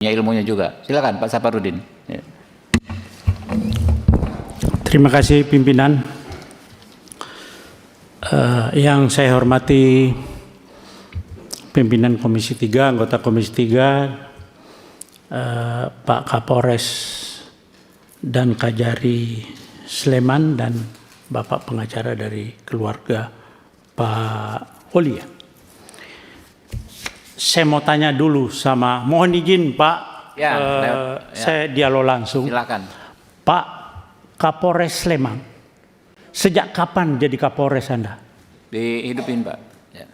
punya ilmunya juga. Silakan Pak Saparudin. Ya. Terima kasih pimpinan. Yang saya hormati pimpinan Komisi 3, anggota Komisi 3, Pak Kapolres dan Kajari Sleman dan Bapak pengacara dari keluarga Pak Olia. Saya mau tanya dulu sama, mohon izin Pak, Ya, saya dialog langsung. Silakan. Pak Kapolres Sleman, sejak kapan jadi Kapolres Anda? Dihidupin Pak. Ya.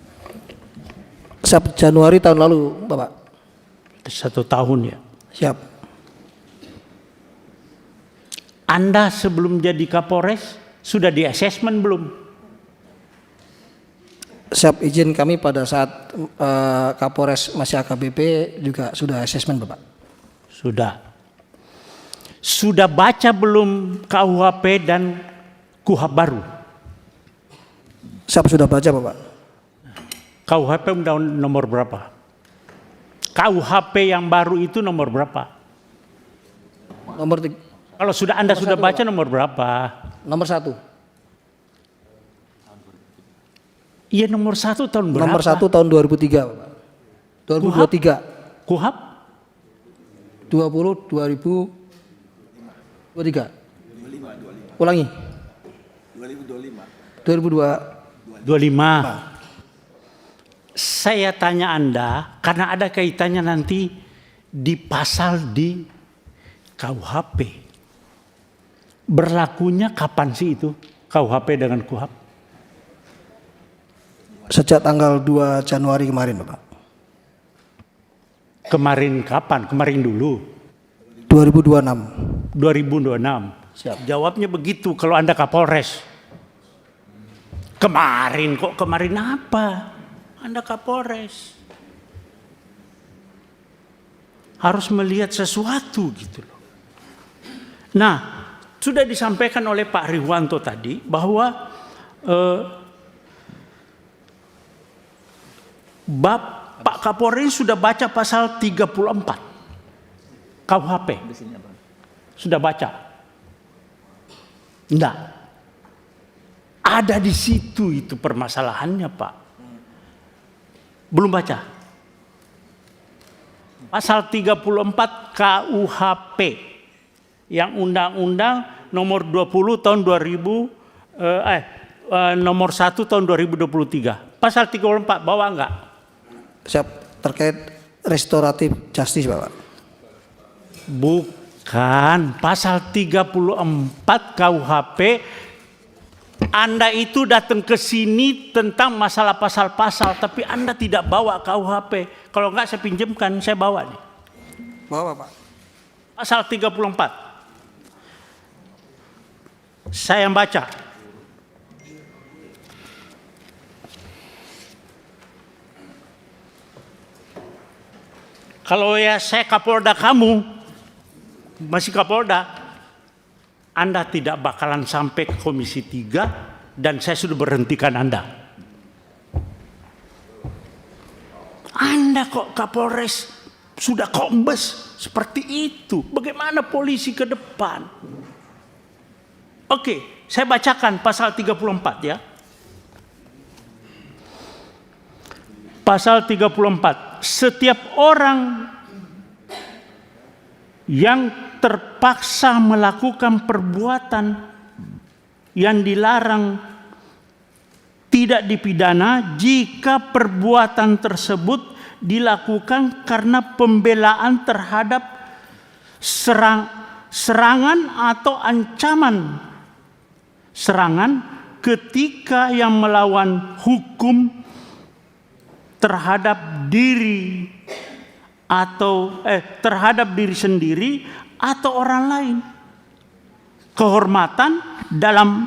Januari tahun lalu, Bapak. 1 tahun ya. Siap. Anda sebelum jadi Kapolres sudah di assessment belum? Siap, izin kami pada saat Kapolres masih AKBP juga sudah asesmen, Bapak. Sudah. Sudah baca belum KUHP dan KUHP baru? Siap, sudah baca, Bapak. KUHP undang nomor berapa? KUHP yang baru itu nomor berapa? Nomor Kalau sudah Anda sudah 1, baca Pak. nomor berapa? Nomor 1. Iya, nomor 1 tahun berapa? Nomor 1 tahun 2003, Bapak. 2023. KUHP 2023. Ulangi. 2025. 25. Saya tanya Anda karena ada kaitannya nanti di pasal di KUHP. Berlakunya kapan sih itu KUHP dengan KUHP? Sejak tanggal 2 Januari kemarin, Bapak. Kemarin kapan? Kemarin dulu. 2026. 2026. Siap. Jawabnya begitu kalau Anda Kapolres. Kemarin kok, kemarin apa? Anda Kapolres. Harus melihat sesuatu gitu loh. Nah, sudah disampaikan oleh Pak Riwanto tadi bahwa Pak Kapolres sudah baca pasal 34 KUHP. Sudah baca? Enggak. Ada di situ itu permasalahannya, Pak. Belum baca. Pasal 34 KUHP yang Undang-Undang nomor 20 tahun 2000 nomor 1 tahun 2023. Pasal 34 bawa enggak? Siap, terkait restoratif justice, Bapak. Bukan, pasal 34 KUHP. Anda itu datang ke sini tentang masalah pasal-pasal, tapi Anda tidak bawa KUHP. Kalau enggak saya pinjamkan, saya bawa nih. Bawa, Pak. Pasal 34. Saya yang baca. Kalau ya saya Kapolda kamu, masih Kapolda, Anda tidak bakalan sampai ke Komisi 3 dan saya sudah berhentikan Anda. Anda kok Kapolres sudah kombes seperti itu. Bagaimana polisi ke depan? Oke, saya bacakan pasal 34 ya. Pasal 34. Setiap orang yang terpaksa melakukan perbuatan yang dilarang tidak dipidana jika perbuatan tersebut dilakukan karena pembelaan terhadap serangan atau ancaman serangan ketika yang melawan hukum terhadap diri atau terhadap diri sendiri atau orang lain. Kehormatan dalam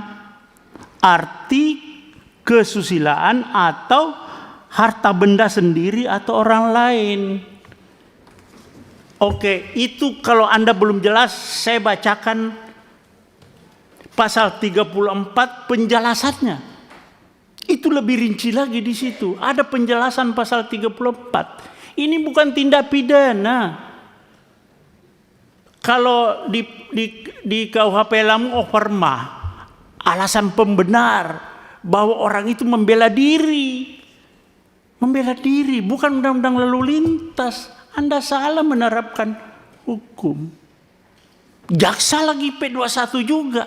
arti kesusilaan atau harta benda sendiri atau orang lain. Oke, itu kalau Anda belum jelas, saya bacakan pasal 34 penjelasannya. Itu lebih rinci lagi di situ. Ada penjelasan pasal 34. Ini bukan tindak pidana. Kalau di KUHP Lampung Orma, alasan pembenar bahwa orang itu membela diri. Membela diri, bukan undang-undang lalu lintas. Anda salah menerapkan hukum. Jaksa lagi P21 juga.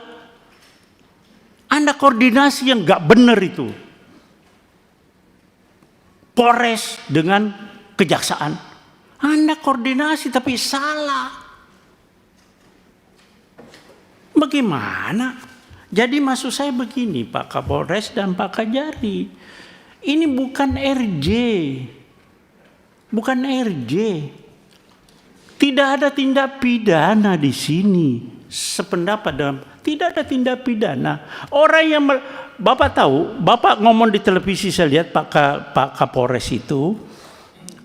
Anda koordinasi yang gak benar itu. Polres dengan kejaksaan. Anda koordinasi tapi salah. Bagaimana? Jadi maksud saya begini Pak Kapolres dan Pak Kajari. Ini bukan RJ. Bukan RJ. Tidak ada tindak pidana di sini. Sependapat dalam tidak ada tindak pidana. Orang yang Bapak tahu, Bapak ngomong di televisi saya lihat Pak Kapolres itu,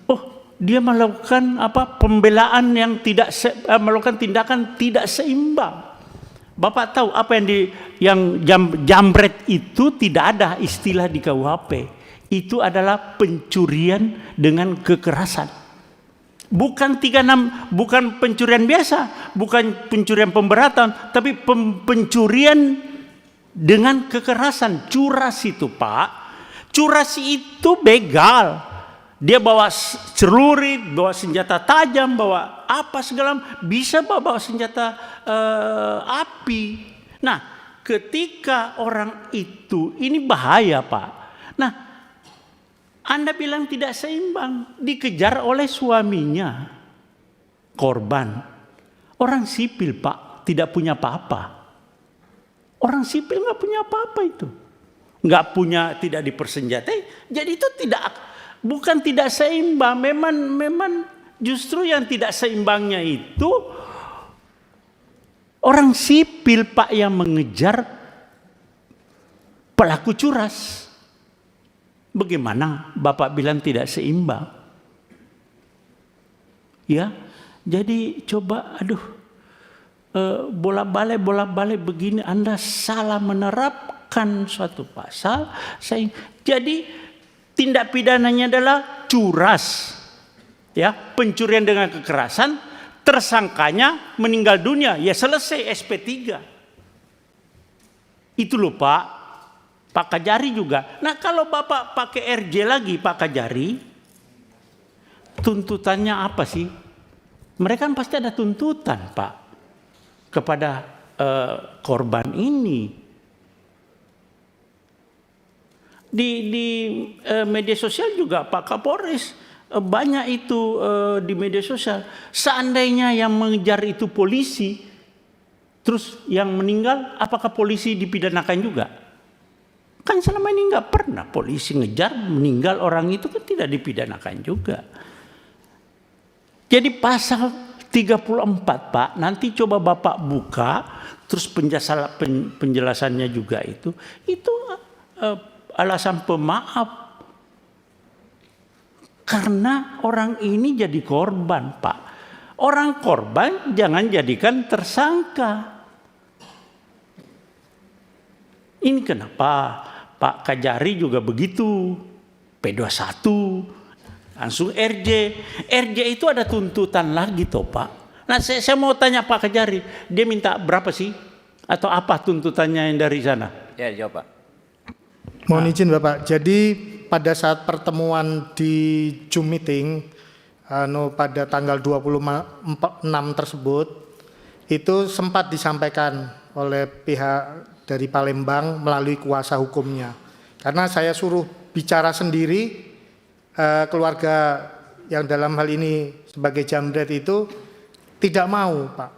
oh dia melakukan pembelaan yang tidak melakukan tindakan tidak seimbang. Bapak tahu apa yang jambret itu tidak ada istilah di KUHP. Itu adalah pencurian dengan kekerasan. Bukan 36, bukan pencurian biasa, bukan pencurian pemberatan, tapi pencurian dengan kekerasan. Curas itu Pak, curas itu begal. Dia bawa celurit, bawa senjata tajam, bawa apa segala, bisa bawa senjata api. Nah, ketika orang itu, ini bahaya Pak. Nah, Anda bilang tidak seimbang, dikejar oleh suaminya, korban. Orang sipil Pak, tidak punya apa-apa. Orang sipil nggak punya apa-apa itu. Nggak punya, tidak dipersenjatai, jadi itu bukan tidak seimbang, memang justru yang tidak seimbangnya itu orang sipil Pak yang mengejar pelaku curas. Bagaimana Bapak bilang tidak seimbang? Ya, jadi coba bolak-balik begini, Anda salah menerapkan suatu pasal. Jadi tindak pidananya adalah curas, ya, pencurian dengan kekerasan, tersangkanya meninggal dunia, ya selesai SP3. Itu loh Pak Kajari juga. Nah kalau Bapak pakai RJ lagi Pak Kajari, tuntutannya apa sih? Mereka kan pasti ada tuntutan Pak kepada korban ini. Di media sosial juga Pak Kapolres banyak itu di media sosial. Seandainya yang mengejar itu polisi, terus yang meninggal, apakah polisi dipidanakan juga? Kan selama ini nggak pernah polisi ngejar meninggal orang itu kan tidak dipidanakan juga. Jadi pasal 34 Pak, nanti coba Bapak buka, terus penjelasannya juga itu alasan pemaaf. Karena orang ini jadi korban Pak. Orang korban jangan jadikan tersangka. Ini kenapa Pak Kajari juga begitu, P21, langsung RJ. RJ itu ada tuntutan lagi toh Pak. Nah saya mau tanya Pak Kajari, dia minta berapa sih? Atau apa tuntutannya yang dari sana? Ya jawab Pak. Mohon izin Bapak, jadi pada saat pertemuan di Zoom meeting pada tanggal 26 tersebut, itu sempat disampaikan oleh pihak dari Palembang melalui kuasa hukumnya. Karena saya suruh bicara sendiri, keluarga yang dalam hal ini sebagai jambret itu tidak mau Pak.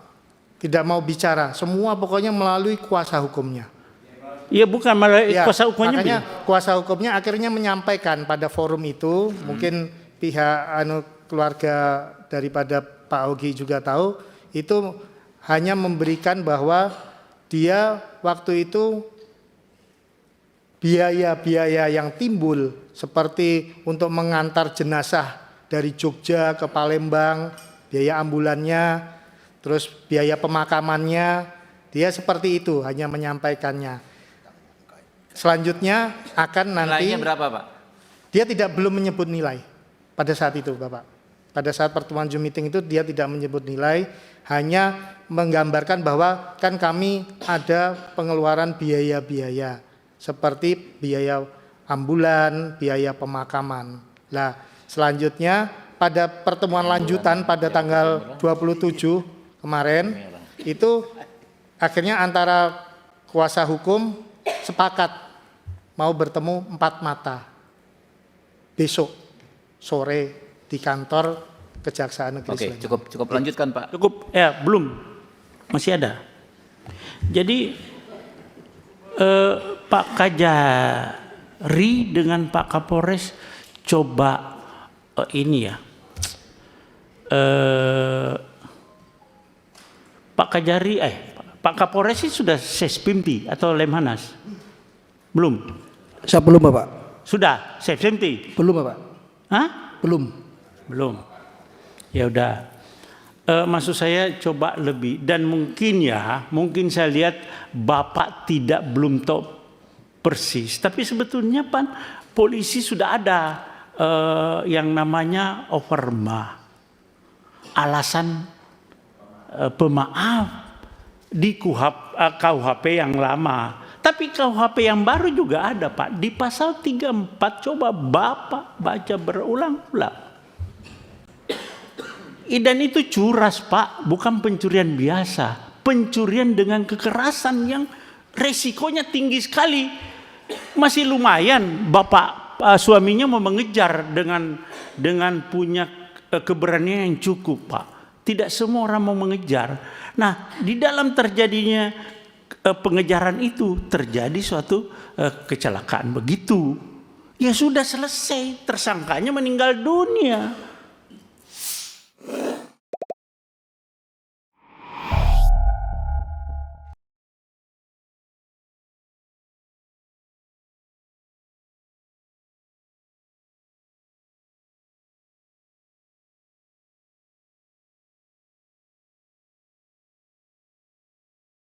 Tidak mau bicara, semua pokoknya melalui kuasa hukumnya. Iya bukan melalui kuasa hukumnya. Makanya kuasa hukumnya akhirnya menyampaikan pada forum itu, mungkin pihak keluarga daripada Pak Ogi juga tahu, itu hanya memberikan bahwa dia waktu itu biaya-biaya yang timbul seperti untuk mengantar jenazah dari Jogja ke Palembang, biaya ambulannya, terus biaya pemakamannya, dia seperti itu hanya menyampaikannya. Selanjutnya akan nanti Nilainya berapa Pak? dia belum menyebut nilai pada saat itu Bapak. Pada saat pertemuan Zoom meeting itu dia tidak menyebut nilai, hanya menggambarkan bahwa kan kami ada pengeluaran biaya-biaya seperti biaya ambulan, biaya pemakaman. Nah, selanjutnya pada pertemuan lanjutan pada tanggal 27 kemarin itu akhirnya antara kuasa hukum sepakat mau bertemu 4 mata besok sore di kantor Kejaksaan Negeri Oke, Sleman. cukup lanjutkan Pak. Cukup, ya belum, masih ada. Jadi Pak Kajari dengan Pak Kapolres coba ini ya, Pak Kajari, Pak Kapolres ini sudah Sespimti atau Lemhanas? Belum? Saya belum Bapak. Sudah Sespimti? Belum Bapak. Hah? Belum. Belum. Ya udah. Maksud saya coba lebih, dan mungkin saya lihat Bapak belum tahu persis, tapi sebetulnya polisi sudah ada yang namanya overma, alasan pemaaf di KUHP yang lama. Tapi KUHP yang baru juga ada Pak, di pasal 34, coba Bapak baca berulang-ulang. Dan itu curas Pak, bukan pencurian biasa. Pencurian dengan kekerasan yang resikonya tinggi sekali. Masih lumayan Bapak suaminya mau mengejar dengan punya keberanian yang cukup Pak. Tidak semua orang mau mengejar. Nah, di dalam terjadinya pengejaran itu terjadi suatu kecelakaan begitu. Ya sudah selesai, tersangkanya meninggal dunia.